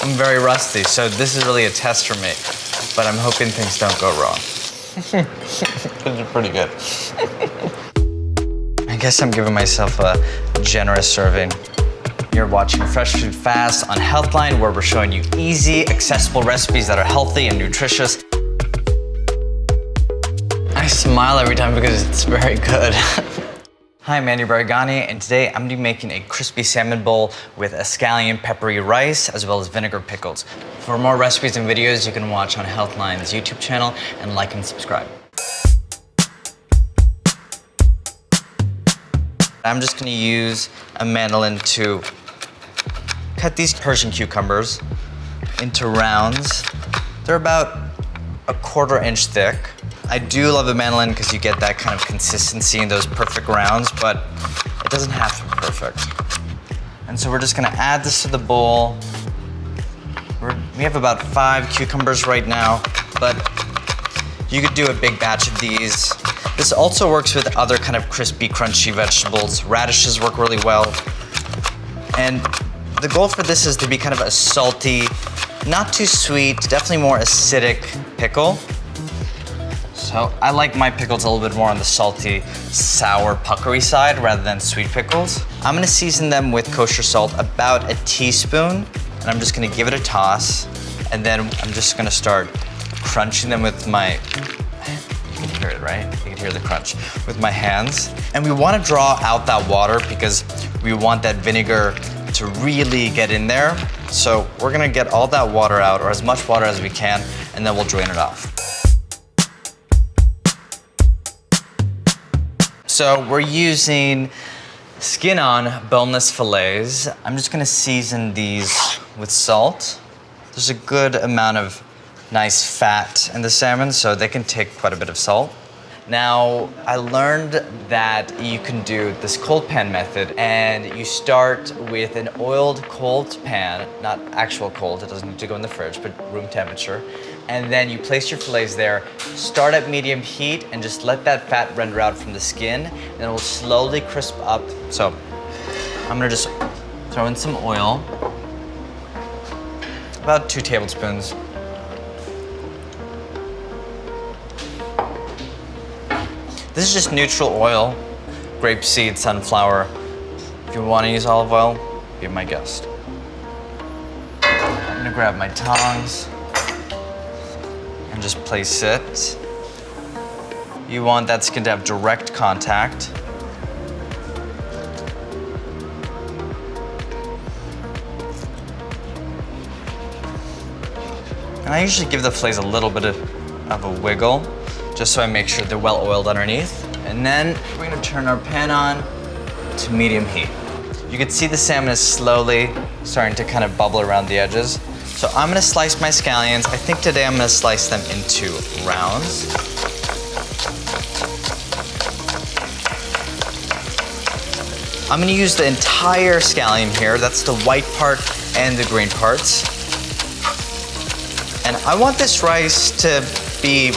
I'm very rusty, so this is really a test for me. But I'm hoping things don't go wrong. These are pretty good. I guess I'm giving myself a generous serving. You're watching Fresh Food Fast on Healthline, where we're showing you easy, accessible recipes that are healthy and nutritious. I smile every time because it's very good. Hi, I'm Andy Baraghani, and today I'm gonna be making a crispy salmon bowl with a scallion peppery rice, as well as vinegar pickles. For more recipes and videos, you can watch on Healthline's YouTube channel and like and subscribe. I'm just gonna use a mandolin to cut these Persian cucumbers into rounds. They're about a 1/4 inch thick. I do love a mandolin because you get that kind of consistency in those perfect rounds, but it doesn't have to be perfect. And so we're just gonna add this to the bowl. We have about 5 cucumbers right now, but you could do a big batch of these. This also works with other kind of crispy, crunchy vegetables. Radishes work really well. And the goal for this is to be kind of a salty, not too sweet, definitely more acidic pickle. So I like my pickles a little bit more on the salty, sour, puckery side rather than sweet pickles. I'm gonna season them with kosher salt, about a teaspoon, and I'm just gonna give it a toss. And then I'm just gonna start crunching them with my, you can hear it, right? You can hear the crunch with my hands. And we wanna draw out that water because we want that vinegar to really get in there. So we're gonna get all that water out, or as much water as we can, and then we'll drain it off. So we're using skin-on boneless fillets. I'm just gonna season these with salt. There's a good amount of nice fat in the salmon, so they can take quite a bit of salt. Now, I learned that you can do this cold pan method, and you start with an oiled cold pan, not actual cold, it doesn't need to go in the fridge, but room temperature. And then you place your fillets there, start at medium heat, and just let that fat render out from the skin, and it will slowly crisp up. So I'm gonna just throw in some oil, about 2 tablespoons. This is just neutral oil, grapeseed, sunflower. If you wanna use olive oil, be my guest. I'm gonna grab my tongs and just place it. You want that skin to have direct contact. And I usually give the fillets a little bit of a wiggle, just so I make sure they're well oiled underneath. And then we're gonna turn our pan on to medium heat. You can see the salmon is slowly starting to kind of bubble around the edges. So I'm gonna slice my scallions. I think today I'm gonna slice them into rounds. I'm gonna use the entire scallion here. That's the white part and the green parts. And I want this rice to be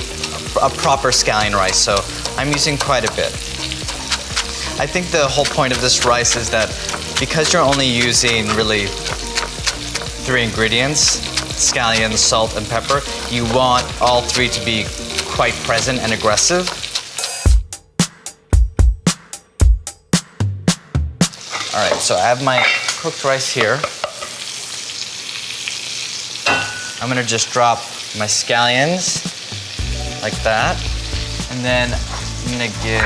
a proper scallion rice, so I'm using quite a bit. I think the whole point of this rice is that because you're only using really 3 ingredients, scallion, salt, and pepper, you want all 3 to be quite present and aggressive. All right, so I have my cooked rice here. I'm gonna just drop my scallions like that. And then I'm gonna give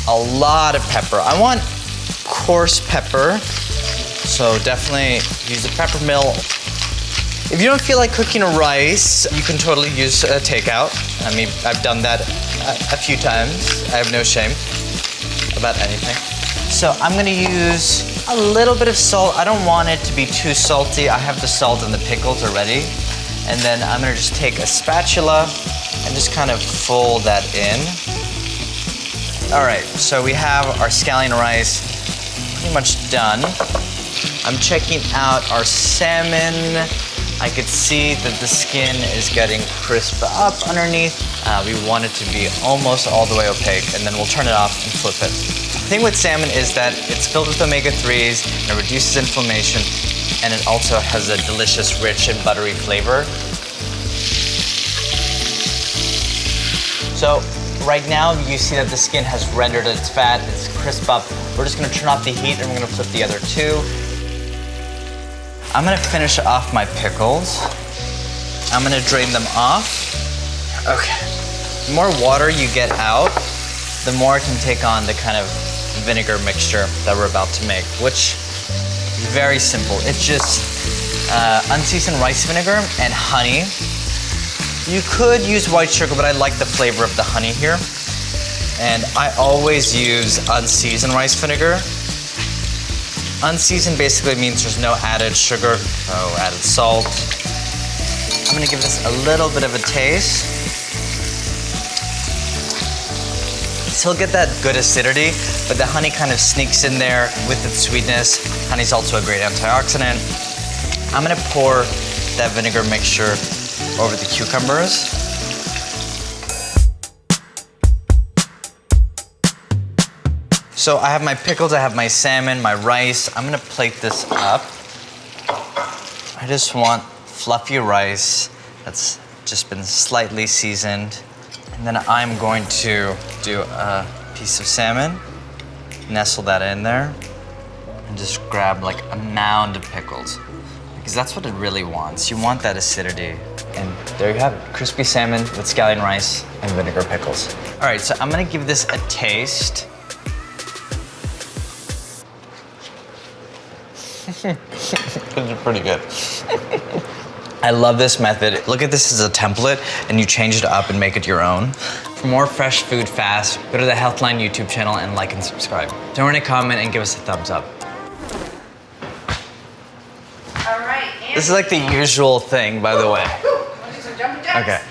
a lot of pepper. I want coarse pepper, so definitely use a pepper mill. If you don't feel like cooking a rice, you can totally use a takeout. I mean, I've done that a few times. I have no shame about anything. So I'm gonna use a little bit of salt. I don't want it to be too salty. I have the salt and the pickles already. And then I'm gonna just take a spatula and just kind of fold that in. All right, so we have our scallion rice pretty much done. I'm checking out our salmon. I could see that the skin is getting crisp up underneath. We want it to be almost all the way opaque, and then we'll turn it off and flip it. The thing with salmon is that it's filled with omega-3s and it reduces inflammation. and it also has a delicious, rich, and buttery flavor. So right now you see that the skin has rendered its fat, it's crisp up. We're just gonna turn off the heat and we're gonna flip the other two. I'm gonna finish off my pickles. I'm gonna drain them off. Okay. The more water you get out, the more it can take on the kind of vinegar mixture that we're about to make, which is very simple. It's just unseasoned rice vinegar and honey. You could use white sugar, but I like the flavor of the honey here. And I always use unseasoned rice vinegar. Unseasoned basically means there's no added sugar, no added salt. I'm gonna give this a little bit of a taste. Still get that good acidity, but the honey kind of sneaks in there with its sweetness. Honey's also a great antioxidant. I'm gonna pour that vinegar mixture over the cucumbers. So I have my pickles, I have my salmon, my rice. I'm gonna plate this up. I just want fluffy rice that's just been slightly seasoned. And then I'm going to do a piece of salmon, nestle that in there, and just grab like a mound of pickles. Because that's what it really wants. You want that acidity. And there you have it, crispy salmon with scallion rice and vinegar pickles. All right, so I'm gonna give this a taste. This is pretty good. I love this method. Look at this as a template and you change it up and make it your own. For more fresh food fast, go to the Healthline YouTube channel and like and subscribe. Don't forget to comment and give us a thumbs up. All right, Andy. This is like the usual thing, by the way. Ooh, jumping jacks. Okay.